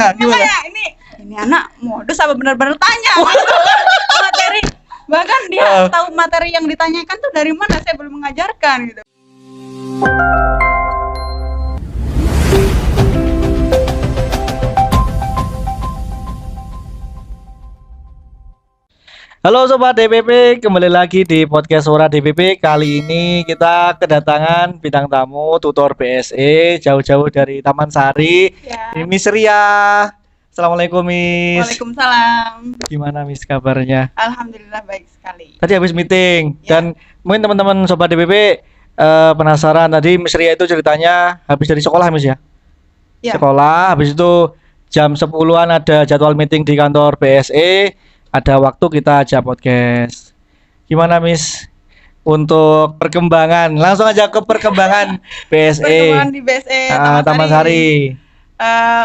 Gimana? Kayak ini anak modus apa benar-benar tanya materi, bahkan dia tahu materi yang ditanyakan tuh dari mana, saya belum mengajarkan gitu. Halo Sobat DPP, kembali lagi di podcast Suara DPP. Kali ini kita kedatangan bintang tamu tutor BSE jauh-jauh dari Taman Sari. Ya. Ini Miss Ria. Assalamualaikum Miss. Waalaikumsalam. Gimana Miss kabarnya? Alhamdulillah baik sekali. Tadi habis meeting Ya. dan mungkin teman-teman Sobat DPP penasaran tadi Miss Ria itu ceritanya habis dari sekolah Miss ya? Ya. Sekolah, habis itu jam 10-an ada jadwal meeting di kantor BSE. Ada waktu kita ajak podcast. Gimana Miss untuk perkembangan? Langsung aja ke perkembangan BSE. Perkembangan di BSE Taman Sari.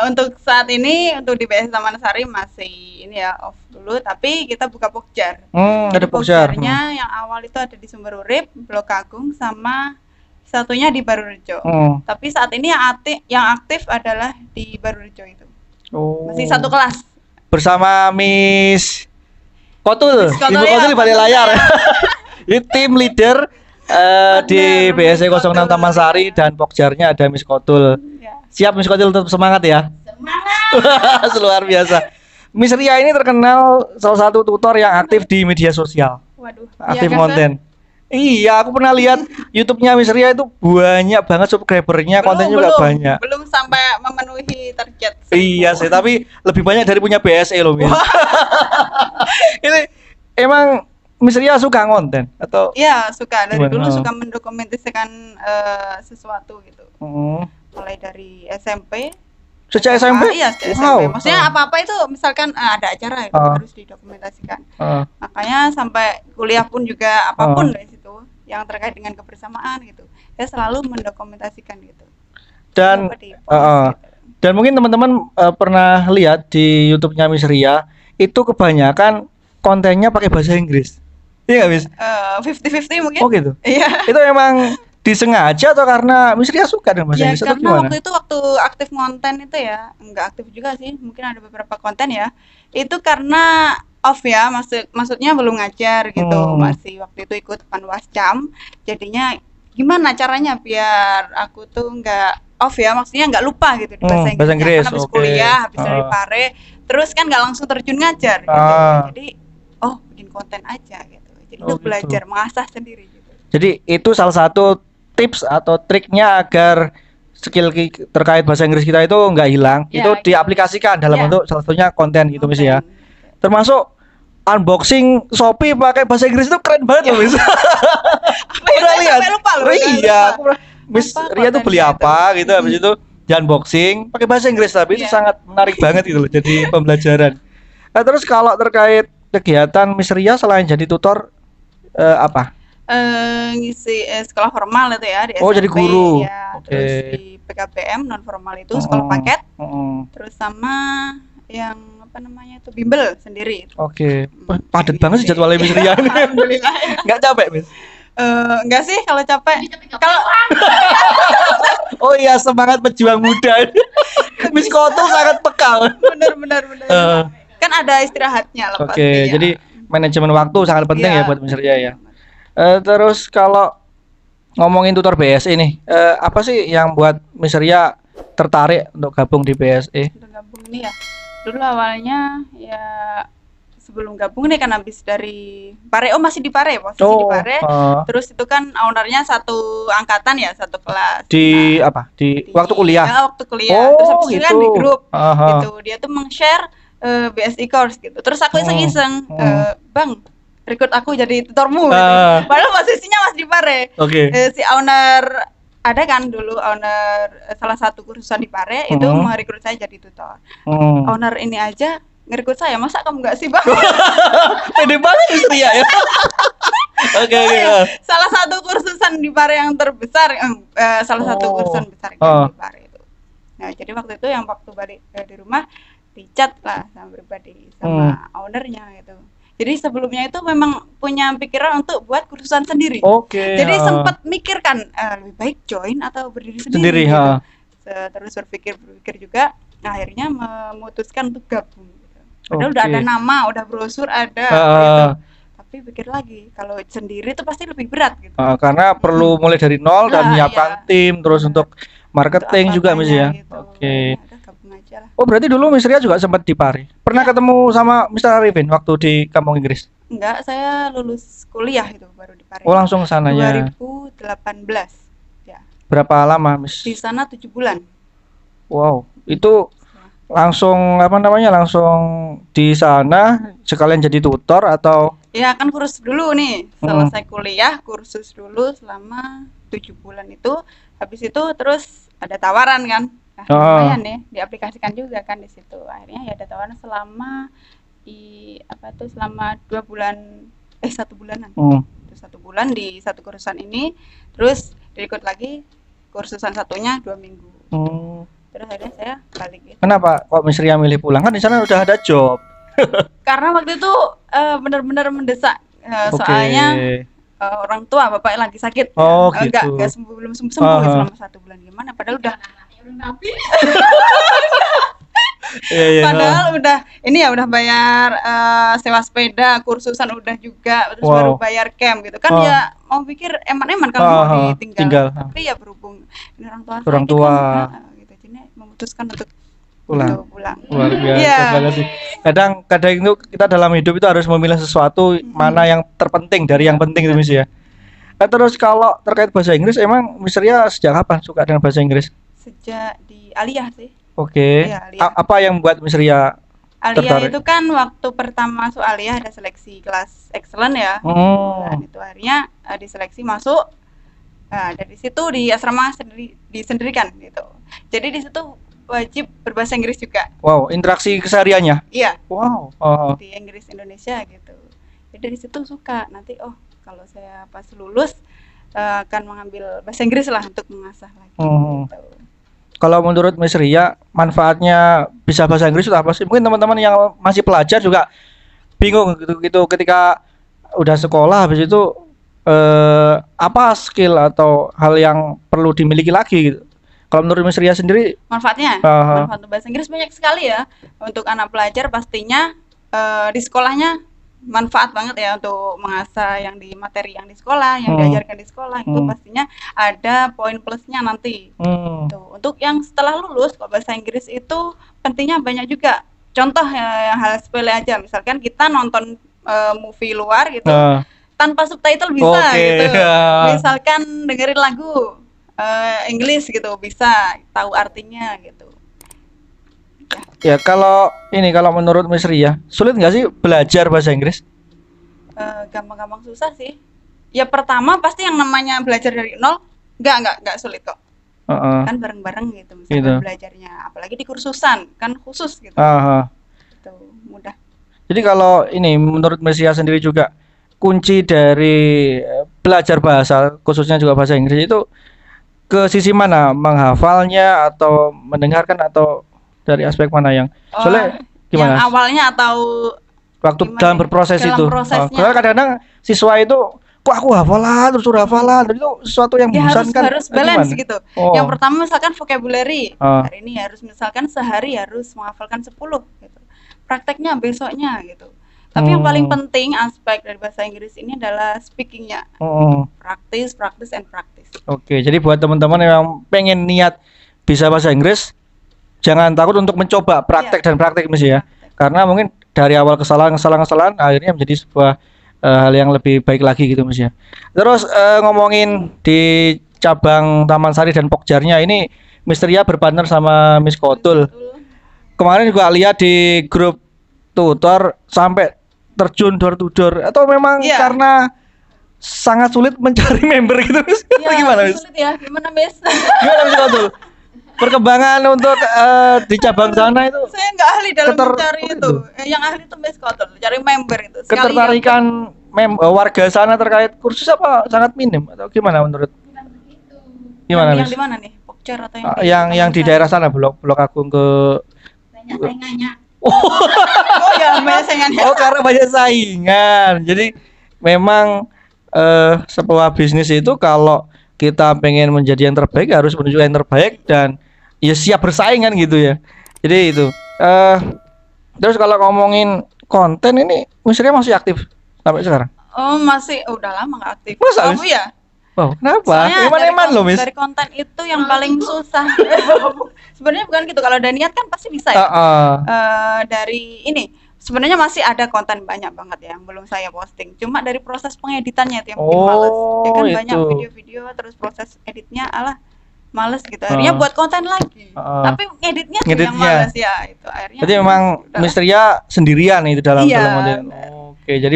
Untuk saat ini untuk di BSE Taman Sari masih ini ya off dulu, tapi kita buka pokjar. Ada pokjar. Pokjarnya yang awal itu ada di Sumber Urip, Blok Agung, sama satunya di Barurejo. Tapi saat ini yang aktif adalah di Barurejo itu. Masih satu kelas. Bersama Miss Kotul, Miss Kotul, Ibu Kotul di balik layar. Ini tim leader di BSE 06 Taman Sari dan pokjarnya ada Miss Kotul. Ya. Siap Miss Kotul, tetap semangat ya. Semangat. Luar biasa. Miss Ria ini terkenal salah satu tutor yang aktif di media sosial. Waduh. Aktif Iya, konten. Iya, aku pernah lihat YouTube-nya Miss Ria itu banyak banget subscribernya, kontennya juga banyak. Belum sampai memenuhi target. Iya sih, tapi lebih banyak dari punya BSE loh, Miss. Ini emang Miss Ria suka konten atau? Iya, suka. Dari Gimana? dulu suka mendokumentasikan sesuatu gitu. Mulai dari SMP. Sejak SMP? Iya, sejak Wow. SMP. Maksudnya apa-apa itu misalkan ada acara itu harus didokumentasikan. Makanya sampai kuliah pun juga apapun dari situ yang terkait dengan kebersamaan gitu. Saya selalu mendokumentasikan gitu. Dan Apa di-post gitu. dan mungkin teman-teman pernah lihat di YouTube-nya Miss Ria itu kebanyakan kontennya pakai bahasa Inggris. Iya nggak, Miss? 50-50 mungkin. Oh gitu. Iya. Itu emang disengaja atau karena Miss Ria suka dengan bahasa Ya Inggris atau karena gimana? waktu itu waktu aktif konten itu ya, enggak aktif juga sih, mungkin ada beberapa konten ya. Itu karena off ya, maksudnya belum ngajar gitu, masih waktu itu ikut panwascam. Jadinya gimana caranya biar aku tuh enggak off ya, maksudnya enggak lupa gitu di bahasa bahasa Inggris. Kan habis kuliah, habis dari Pare, terus kan enggak langsung terjun ngajar gitu. Jadi bikin konten aja gitu. Jadi untuk gitu. belajar mengasah sendiri gitu. Jadi itu salah satu tips atau triknya agar skill terkait bahasa Inggris kita itu nggak hilang, Ya, itu diaplikasikan dalam bentuk salah satunya konten gitu Miss ya. Termasuk unboxing Shopee pakai bahasa Inggris itu keren banget loh Miss. Udah lihat? Lupa loh. Iya, Miss Ria tuh beli apa gitu, habis itu di unboxing pakai bahasa Inggris, tapi itu sangat menarik banget gitu loh, jadi pembelajaran. Nah, terus kalau terkait kegiatan Miss Ria selain jadi tutor apa? Ngisi sekolah formal itu ya di SMP. Oh, jadi guru. Ya, terus di PKBM non formal itu sekolah paket. Terus sama yang apa namanya itu bimbel sendiri. Oke. Padat banget sih jadwalnya Miss Ria ini. Alhamdulillah. Enggak capek, Miss? Enggak sih kalau capek. Kalau Oh iya, semangat pejuang muda. Miss Kotul sangat pekal. benar. Kan ada istirahatnya lah pasti. Oke, ya. jadi manajemen waktu sangat penting ya buat Miss Ria ya. Terus kalau ngomongin tutor BSE nih, apa sih yang buat Miss Ria tertarik untuk gabung di BSE? Untuk gabung ini ya, dulu awalnya ya sebelum gabung nih kan habis dari Pare, masih di Pare, posisi di Pare. Terus itu kan ownernya satu angkatan ya, satu kelas. Di apa? Di waktu kuliah? Ya, waktu kuliah. Terus habis itu kan di grup gitu. Dia tuh meng-share BSE course gitu. Terus aku iseng-iseng, Bang, rekrut aku jadi tutormu gitu. Padahal posisinya masih di Pare. Si owner ada kan dulu owner salah satu kursusan di Pare itu merekrut saya jadi tutor. Owner ini aja ngerekrut saya, masa kamu enggak sih Bang? Pede banget Miss Ria ya. Oke. Salah satu kursusan di Pare yang terbesar, salah satu kursusan besar di Pare itu. Nah, jadi waktu itu yang waktu balik di rumah dicat lah sama pribadi sama ownernya gitu. Jadi sebelumnya itu memang punya pikiran untuk buat kursusan sendiri. Jadi sempat mikir kan lebih baik join atau berdiri sendiri. Gitu. Terus berpikir juga akhirnya memutuskan untuk gabung gitu. Padahal udah ada nama, udah brosur ada gitu. Tapi pikir lagi kalau sendiri itu pasti lebih berat gitu. Karena perlu mulai dari nol dan menyiapkan tim terus untuk marketing juga Miss ya. Gitu. Oke. Gabung aja lah. Oh berarti dulu Miss Ria juga sempat di Pari. Pernah ketemu sama Mr. Arifin waktu di kampung Inggris? Enggak, saya lulus kuliah itu baru di Pari. Oh langsung ke sana ya. 2018 ya. Berapa lama Miss? Di sana 7 bulan. Wow, itu langsung langsung di sana sekalian jadi tutor atau? Ya kan kursus dulu nih, selesai kuliah kursus dulu selama 7 bulan itu. Habis itu terus ada tawaran kan, nah, lumayan nih diaplikasikan juga kan di situ. Akhirnya ya ada tawaran selama selama 1 bulanan. 1 bulan di satu kursusan ini, terus ikut lagi kursusan satunya 2 minggu. Terus akhirnya saya balik gitu. Kenapa kok Miss Ria milih pulang? Kan di sana udah ada job. Karena waktu itu benar-benar mendesak, soalnya orang tua bapak lagi sakit. Gitu. Enggak belum sembuh selama 1 bulan. Gimana? Padahal udah padahal udah bayar sewa sepeda, kursusan udah juga, terus baru bayar camp gitu kan. Ya mau pikir eman-eman kalau mau ditinggal. Tapi ya berhubung ini orang tua kan, gitu, jadi memutuskan untuk pulang. Luar biasa banget sih. Kadang itu kita dalam hidup itu harus memilih sesuatu mana yang terpenting dari yang penting itu Miss ya. Terus kalau terkait bahasa Inggris, emang Miss Ria sejak kapan suka dengan bahasa Inggris? Sejak di Aliyah sih. Oke. Ya, apa yang membuat Miss Ria Aliyah itu kan waktu pertama masuk Aliyah ada seleksi kelas excellent ya. Dan itu akhirnya diseleksi masuk. Nah, dari situ di asrama disendirikan gitu. Jadi di situ wajib berbahasa Inggris juga. Wow, interaksi kesehariannya? Iya. Wow. Di Inggris Indonesia gitu. Jadi dari situ suka. Nanti kalau saya pas lulus akan mengambil bahasa Inggris lah untuk mengasah lagi. Gitu. Kalau menurut Miss Ria, manfaatnya bisa bahasa Inggris itu apa sih? Mungkin teman-teman yang masih pelajar juga bingung gitu ketika udah sekolah habis itu apa skill atau hal yang perlu dimiliki lagi gitu. Kalau menurut Miss Ria sendiri manfaat bahasa Inggris banyak sekali ya. Untuk anak pelajar pastinya di sekolahnya manfaat banget ya untuk mengasah yang di materi yang di sekolah, yang diajarkan di sekolah itu pastinya ada poin plusnya nanti. Tuh, untuk yang setelah lulus kalau bahasa Inggris itu pentingnya banyak juga. Contoh yang hal sepele aja, misalkan kita nonton movie luar gitu tanpa subtitle bisa gitu. Misalkan dengerin lagu Inggris gitu bisa tahu artinya gitu. Ya kalau menurut Miss Ria sulit nggak sih belajar bahasa Inggris? Gampang-gampang susah sih. Ya pertama pasti yang namanya belajar dari nol nggak sulit kok. Kan bareng-bareng gitu misalnya belajarnya, apalagi di kursusan kan khusus gitu. Itu mudah. Jadi kalau menurut Miss Ria sendiri juga kunci dari belajar bahasa khususnya juga bahasa Inggris itu ke sisi mana? Menghafalnya atau mendengarkan atau dari aspek mana yang soalnya gimana? Yang awalnya atau waktu dalam berproses itu. Karena kadang-kadang siswa itu kok aku hafalan terus itu sesuatu yang membosankan. Harus balance gitu. Yang pertama misalkan vocabulary. Hari ini harus misalkan sehari harus menghafalkan 10 gitu. Prakteknya besoknya gitu. Tapi yang paling penting aspek dari bahasa Inggris ini adalah speakingnya. Practice and practice. Oke, jadi buat teman-teman yang pengen niat bisa bahasa Inggris, jangan takut untuk mencoba praktek dan praktek Miss ya. Karena mungkin dari awal kesalahan akhirnya menjadi sebuah hal yang lebih baik lagi gitu Miss ya. Terus ngomongin di cabang Taman Sari dan Pokjarnya ini Miss Ria berpartner sama Miss Kotul. Kemarin juga lihat di grup tutor sampai terjun door to door, atau memang karena sangat sulit mencari member gitu Miss? Gimana Miss? Sulit ya, gimana Miss? Gimana Miss Kotul? Perkembangan untuk di cabang sana itu saya nggak ahli dalam mencari itu. Yang ahli itu Miss Kotul, cari member itu. Ketertarikan warga sana terkait kursus apa sangat minim atau gimana menurut? Gimana yang Miss? di mana nih? Pokjar atau yang di daerah sana blok Agung ke banyak saingannya. Oh ya banyak saingannya. Karena banyak saingan. Jadi memang sebuah bisnis itu kalau kita pengen menjadi yang terbaik harus menunjukkan yang terbaik dan ya siap bersaing kan gitu ya. Jadi itu. Terus kalau ngomongin konten ini, Misria masih aktif sampai sekarang? Oh masih, udah lama nggak aktif. Masa, Kamu ya? Wow, kenapa? Eman-eman loh, Miss. Dari konten itu yang paling susah. Sebenarnya bukan gitu. Kalau udah niat kan pasti bisa ya. Dari ini, sebenarnya masih ada konten banyak banget ya yang belum saya posting. Cuma dari proses pengeditannya itu yang bikin males. Ya kan banyak video-video terus proses editnya males gitu. Akhirnya buat konten lagi. Tapi ngeditnya yang males ya itu. Akhirnya. Jadi memang Misria sendirian itu dalam konten. Oke, jadi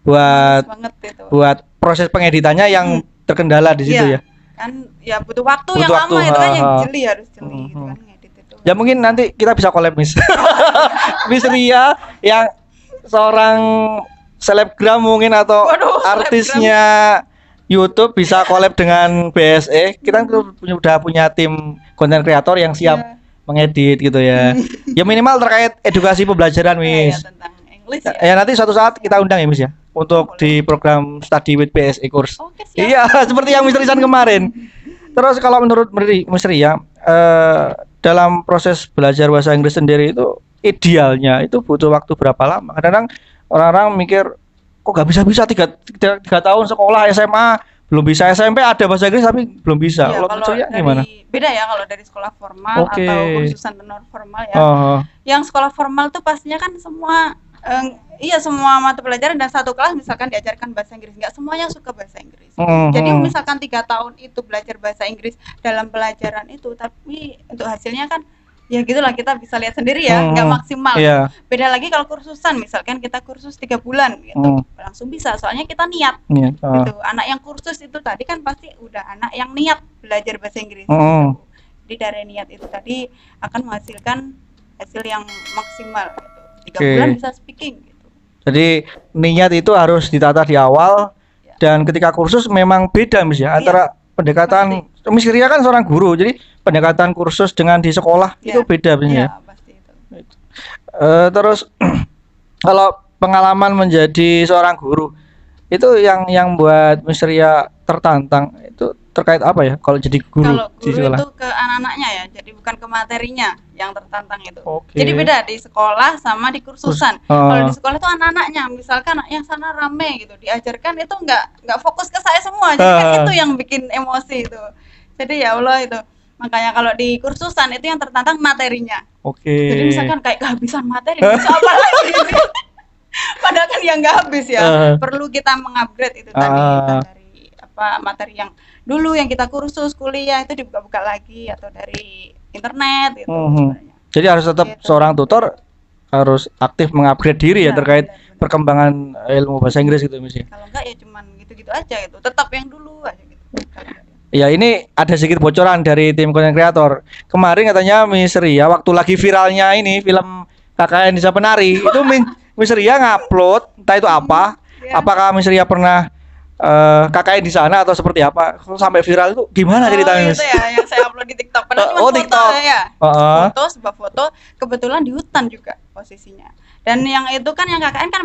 buat proses pengeditannya yang terkendala di situ ya. Kan ya butuh waktu yang lama itu kan yang harus jeli gitu kan ngedit itu. Ya mungkin nanti kita bisa collab, Miss. Miss Ria yang seorang selebgram mungkin atau artisnya YouTube bisa collab dengan BSE. Kita udah punya tim konten kreator yang siap mengedit gitu ya. Ya minimal terkait edukasi pembelajaran, Miss. Tentang English ya. Ya nanti suatu saat kita undang ya, Miss ya. Untuk di program Study with BSE course. Iya, seperti yang Miss Risan kemarin. Terus kalau menurut Miss Ria, dalam proses belajar bahasa Inggris sendiri itu idealnya itu butuh waktu berapa lama? Kadang-kadang orang-orang mikir kok gak bisa-bisa 3 tahun sekolah SMA belum bisa, SMP ada bahasa Inggris tapi belum bisa. Ya, kalau Miss Ria gimana? Beda ya kalau dari sekolah formal atau kursusan non formal ya. Yang sekolah formal tuh pastinya kan semua semua mata pelajaran dan satu kelas misalkan diajarkan bahasa Inggris, nggak semuanya suka bahasa Inggris. Jadi misalkan 3 tahun itu belajar bahasa Inggris dalam pelajaran itu, tapi untuk hasilnya kan ya gitulah, kita bisa lihat sendiri ya, nggak maksimal. Beda lagi kalau kursusan, misalkan kita kursus 3 bulan gitu, langsung bisa, soalnya kita niat. Gitu. Anak yang kursus itu tadi kan pasti udah anak yang niat belajar bahasa Inggris. Gitu. Jadi dari niat itu tadi akan menghasilkan hasil yang maksimal. Gitu. 3 bulan bisa speaking. Gitu. Jadi niat itu harus ditata di awal dan ketika kursus memang beda, Miss ya, antara pendekatan Miss Ria kan seorang guru, jadi pendekatan kursus dengan di sekolah itu beda biasanya. Pasti itu. Terus kalau pengalaman menjadi seorang guru itu yang buat Miss Ria tertantang itu terkait apa ya kalau jadi guru? Kalau di guru sekolah? itu ke anak-anaknya ya, jadi bukan ke materinya yang tertantang itu. Jadi beda di sekolah sama di kursusan. Kalau di sekolah itu anak-anaknya, misalkan yang sana rame gitu, diajarkan itu nggak fokus ke saya semua, jadi kan itu yang bikin emosi itu. Jadi ya Allah itu. Makanya kalau di kursusan itu yang tertantang materinya. Jadi misalkan kayak kehabisan materi, bisa apa lagi? Padahal kan yang nggak habis ya. Perlu kita mengupgrade itu tadi dari materi yang dulu yang kita kursus kuliah itu dibuka-buka lagi atau dari internet gitu. Jadi harus tetap seorang tutor harus aktif mengupgrade diri ya terkait perkembangan ilmu bahasa Inggris gitu, Miss. Kalau enggak ya cuman gitu-gitu aja gitu. Tetap yang dulu aja gitu. Ya ini ada sedikit bocoran dari tim konten kreator. Kemarin katanya Miss Ria waktu lagi viralnya ini film KKN Desa Penari itu Miss Ria ngupload entah itu apa. Apakah Miss Ria pernah KKN di sana atau seperti apa sampai viral itu gimana ceritanya, Miss? Itu ya yang saya upload di TikTok. Padahal cuma foto TikTok. Ya. Sebuah foto kebetulan di hutan juga posisinya. Dan yang itu kan yang KKN kan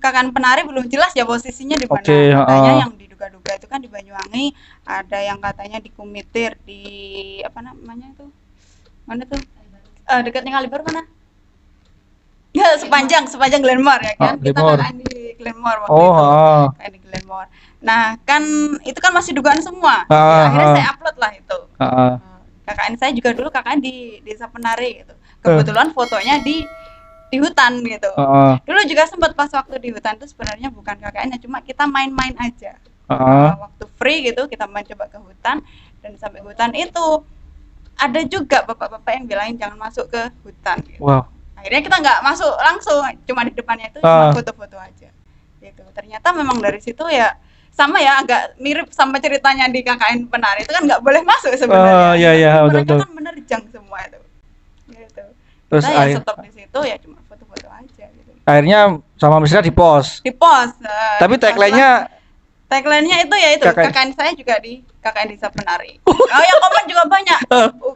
KKN Penari belum jelas ya posisinya di mana. Katanya yang diduga-duga itu kan di Banyuwangi, ada yang katanya di Kumitir, di apa namanya itu? Mana tuh? Dekatnya Kaliber mana? Ya, sepanjang Glenmore ya kan. Kita KKN di Glenmore waktu itu. KKN di Glenmore. Nah, kan itu kan masih dugaan semua. Akhirnya saya upload lah itu. KKN saya juga dulu KKN di Desa Penari gitu. Kebetulan fotonya di hutan gitu. Dulu juga sempat pas waktu di hutan itu sebenarnya bukan KKN, cuma kita main-main aja. Waktu free gitu kita main coba ke hutan, dan sampai hutan itu ada juga bapak-bapak yang bilangin jangan masuk ke hutan gitu. Akhirnya kita nggak masuk langsung, cuma di depannya itu cuma foto-foto aja gitu. Ternyata memang dari situ ya sama ya, agak mirip sama ceritanya di KKN Penari, itu kan nggak boleh masuk sebenarnya. Mereka kan menerjang semua itu gitu. Terus kita ya stop di situ ya cuma foto-foto aja gitu. Akhirnya sama Misalnya di post. Tapi tagline-nya itu ya itu KKN saya juga di KKN Desa Penari. Yang komen juga banyak.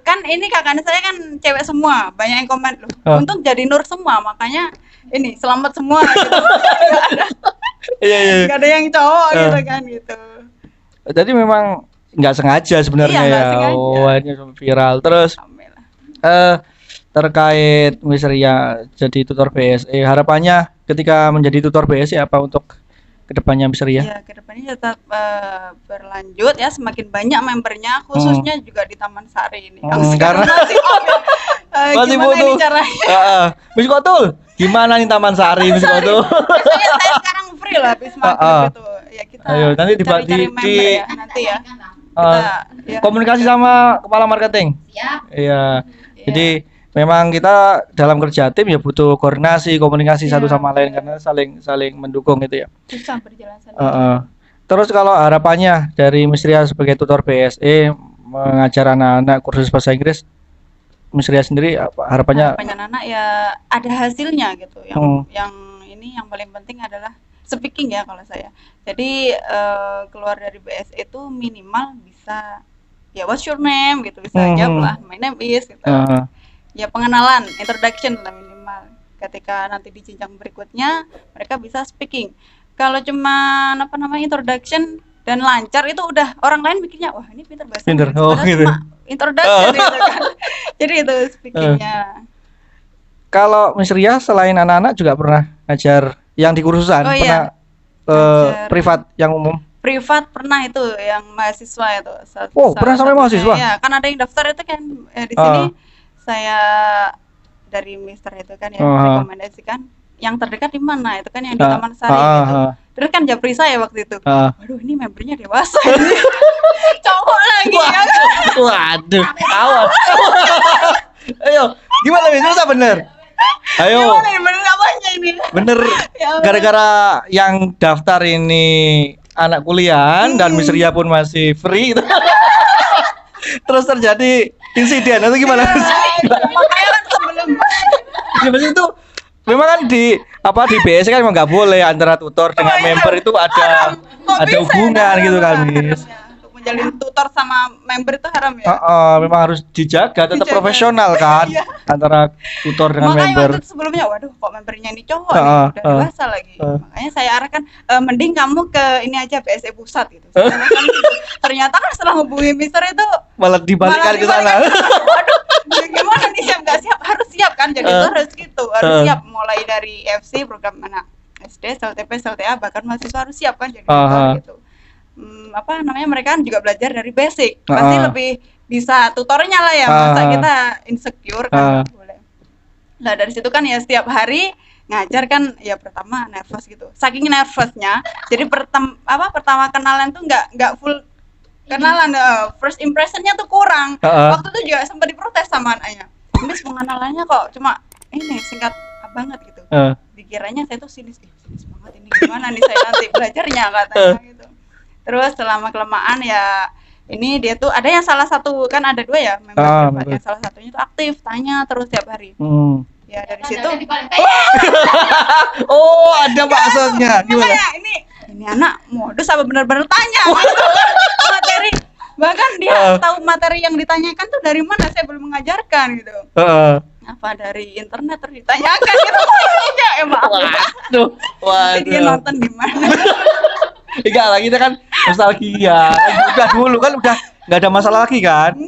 Kan ini KKN saya kan cewek semua, banyak yang komen loh. Untung jadi nur semua, makanya ini selamat semua gitu. Gak ada yang cowok gitu kan gitu. Jadi memang nggak sengaja sebenarnya ya. Akhirnya viral. Terus terkait Miss Ria jadi tutor BSE. Harapannya ketika menjadi tutor BSE apa untuk kedepannya Miss Ria? Ya, kedepannya tetap berlanjut ya, semakin banyak membernya, khususnya juga di Taman Sari ini. Karena masih masih gimana butuh. ini caranya? Miss Kotul, gimana nih Taman Sari Miss Kotul? Saya sekarang free lah habis maghrib itu. Ya kita Ayo, nanti cari member ya, nanti ya. Ya. Komunikasi sama kepala marketing. Siap. Iya. Jadi memang kita dalam kerja tim ya butuh koordinasi, komunikasi satu sama lain karena saling mendukung gitu ya. Susah berjalan sendiri. Terus kalau harapannya dari Miss Ria sebagai tutor BSE mengajar anak-anak kursus bahasa Inggris, Miss Ria sendiri harapannya anak ya ada hasilnya gitu. Yang ini yang paling penting adalah speaking ya kalau saya. Jadi keluar dari BSE itu minimal bisa ya what's your name gitu, bisa jawab lah my name is gitu. Ya pengenalan, introduction lah minimal. Ketika nanti di jenjang berikutnya mereka bisa speaking. Kalau cuma introduction dan lancar itu udah orang lain mikirnya wah ini pintar bahasa Inggris. Gitu. Cuma introduction gitu kan. Jadi itu speakingnya. Kalau Miss Ria selain anak-anak juga pernah ngajar yang di kursusan, pernah privat yang umum? Privat pernah itu yang mahasiswa itu. Pernah sampai mahasiswa? Ya, kan ada yang daftar itu kan di sini saya dari Mister itu kan yang rekomendasikan yang terdekat di mana itu kan yang di Taman Sari gitu. Terus kan japri saya waktu itu. Waduh, ini membernya dewasa. Cowok lagi ya kan. Waduh, awas. Ayo, gimana Miss? Masa bener? Ayo. Bener apanya ini? Bener. Gara-gara yang daftar ini anak kuliah dan Miss Ria pun masih free gitu. Terus terjadi insiden atau gimana? Makanya kan sebelum itu memang kan di BSE kan emang nggak boleh antara tutor dengan member itu ada hubungan gitu kan, Miss. Menjalin tutor sama member itu haram ya? Memang harus dijaga, tetap profesional kan antara tutor dengan member. Makanya waktu sebelumnya, waduh kok membernya ini cowok nih, udah dewasa lagi. Makanya saya arahkan, mending kamu ke ini aja BSE Pusat gitu. Ternyata kan setelah hubungi Mister itu malah dibalikkan ke sana. Waduh, gimana nih siap nggak siap? Harus siap kan, jadi itu harus gitu, harus siap mulai dari FC program anak SD, SLTP, SLTA, bahkan mahasiswa harus siap kan jadi gitu. Mereka kan juga belajar dari basic, pasti lebih bisa tutornya lah ya, masa kita insecure kan boleh. Nah dari situ kan ya setiap hari ngajar kan ya pertama nervous gitu, saking nervousnya jadi pertama kenalan tuh nggak full kenalan, first impressionnya tuh kurang. Waktu itu juga sempat diprotes sama anaknya, Miss pengenalannya kok cuma ini singkat banget gitu. Dikiranya saya tuh sinis banget, ini gimana nih saya nanti belajarnya katanya gitu. Terus selama kelamaan ya ini dia tuh ada yang salah satu, kan ada dua ya member yang salah satunya tuh aktif tanya terus tiap hari. Ya dari situ ada maksudnya gimana? Ini anak modus apa benar-benar tanya materi, bahkan dia tahu materi yang ditanyakan tuh dari mana, saya belum mengajarkan gitu. Apa dari internet terus ditanyakan gitu. Ya emang waduh. Dia nonton di mana? Enggak lah, kita kan nostalgia. Udah dulu kan udah enggak ada masalah lagi kan?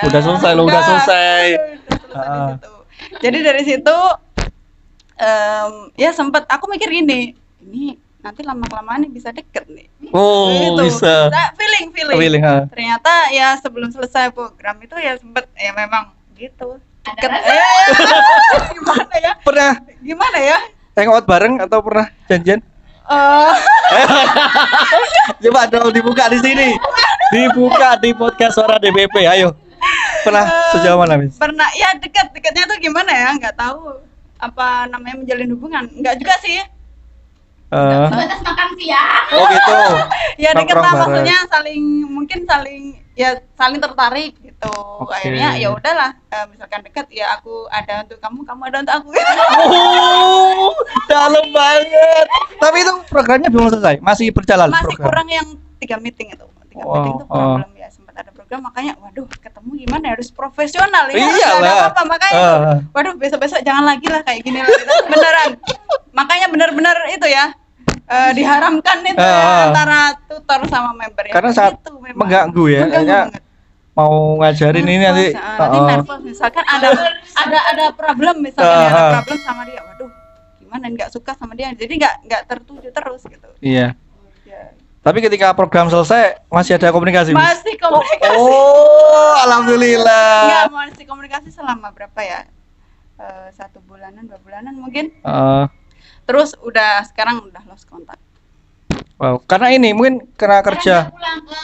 Udah selesai. Jadi dari situ ya sempat aku mikir ini nanti lama-kelamaan bisa deket nih. Gitu. Bisa. Nah, feeling. Ternyata ya sebelum selesai program itu ya sempat ya memang gitu. Deket. Gimana ya? Gimana ya? Hangout bareng atau pernah janjian? Coba dong dibuka di sini. Dibuka di podcast Suara DBP. Ayo. Pernah sejauh mana, Miss? Pernah. Ya dekatnya tuh gimana ya? Enggak tahu apa namanya menjalin hubungan. Enggak juga sih. Sebatas makan siang. Oh gitu. Ya deket lah, maksudnya saling tertarik gitu. Akhirnya ya udahlah, misalkan dekat ya aku ada untuk kamu ada untuk aku. Dalam banget. Tapi itu programnya belum selesai, masih berjalan. Masih kurang yang 3 meeting itu. 3 meeting itu belum ya, sempat ada program, makanya waduh ketemu gimana harus profesional ya. Iyalah. Apa makanya waduh besok-besok jangan lagi lah kayak gini lah. Beneran. Makanya benar-benar itu ya. Diharamkan itu antara tutor sama member ya. Karena saat itu mengganggu ya. Mengganggu banget. mau ngajarin ini nanti. Nanti nervous misalkan ada problem misalkan ada problem sama dia. Waduh, gimana nggak suka sama dia. Jadi nggak tertuju terus gitu. Iya. Tapi ketika program selesai masih ada komunikasi? Masih komunikasi. Oh, alhamdulillah. Enggak, masih komunikasi selama berapa ya? 1 bulanan, 2 bulanan mungkin. Terus sekarang udah lost kontak. Wow, karena ini mungkin karena kerja. Pulang ke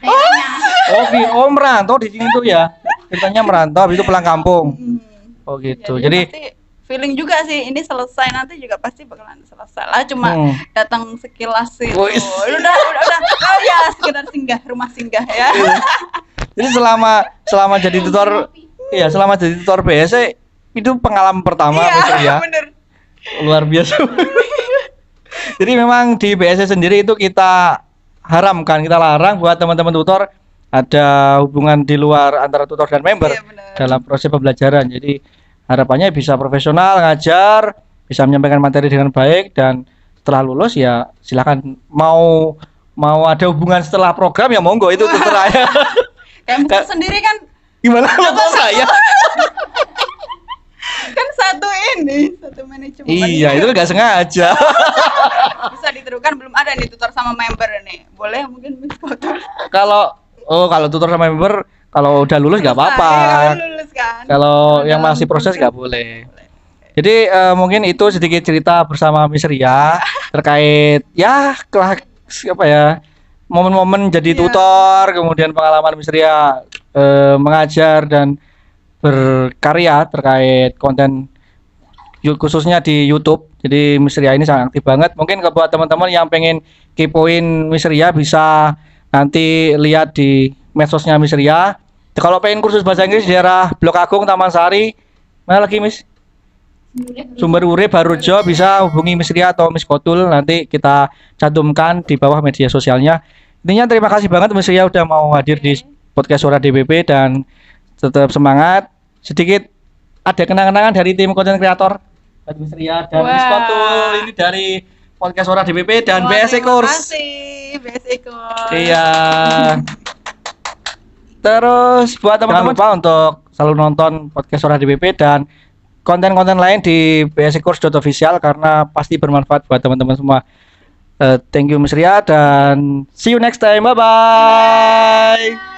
daerahnya. Merantau di sini tuh ya. Ceritanya merantau habis itu pulang kampung. Oh gitu. Jadi feeling juga sih ini selesai nanti juga pasti bakalan selesai lah, cuma datang sekilas sih. Udah oh ya sekedar rumah singgah ya. Jadi selama jadi tutor selama jadi tutor BSC itu pengalaman pertama ya. Bener. Luar biasa. Jadi memang di BSC sendiri itu kita larang buat teman-teman tutor ada hubungan di luar antara tutor dan member dalam proses pembelajaran. Jadi harapannya bisa profesional, ngajar, bisa menyampaikan materi dengan baik, dan setelah lulus ya silakan mau ada hubungan setelah program ya monggo, itu terserah ya. Kayak sendiri kan gimana kalau saya? Kan satu manajemen. Iya, itu nggak sengaja. Bisa diterukan, belum ada nih tutor sama member nih. Boleh mungkin kalau tutor sama member kalau udah lulus nggak apa-apa. Kan. Kalau yang masih proses nggak boleh. Jadi mungkin itu sedikit cerita bersama Miss Ria terkait momen-momen jadi tutor, kemudian pengalaman Miss Ria mengajar dan berkarya terkait konten khususnya di YouTube. Jadi Miss Ria ini sangat aktif banget. Mungkin buat teman-teman yang pengen kepoin Miss Ria bisa nanti lihat di medsosnya Miss Ria. Kalau pengen kursus bahasa Inggris di daerah Blok Agung, Taman Sari, mana lagi Miss? Sumber Urip, Barujo, bisa hubungi Miss Ria atau Miss Kotul, nanti kita cantumkan di bawah media sosialnya. Intinya terima kasih banget Miss Ria udah mau hadir di podcast Suara DBP dan tetap semangat. Sedikit ada kenang-kenangan dari tim konten kreator Miss Ria dan Miss Kotul ini dari podcast Suara DBP dan BSC Course. Terima kasih BSC Course. Iya. Terus buat teman-teman lupa untuk selalu nonton podcast Suara DBP dan konten-konten lain di bsccourse.official karena pasti bermanfaat buat teman-teman semua. Thank you Miss Ria dan see you next time. Bye bye.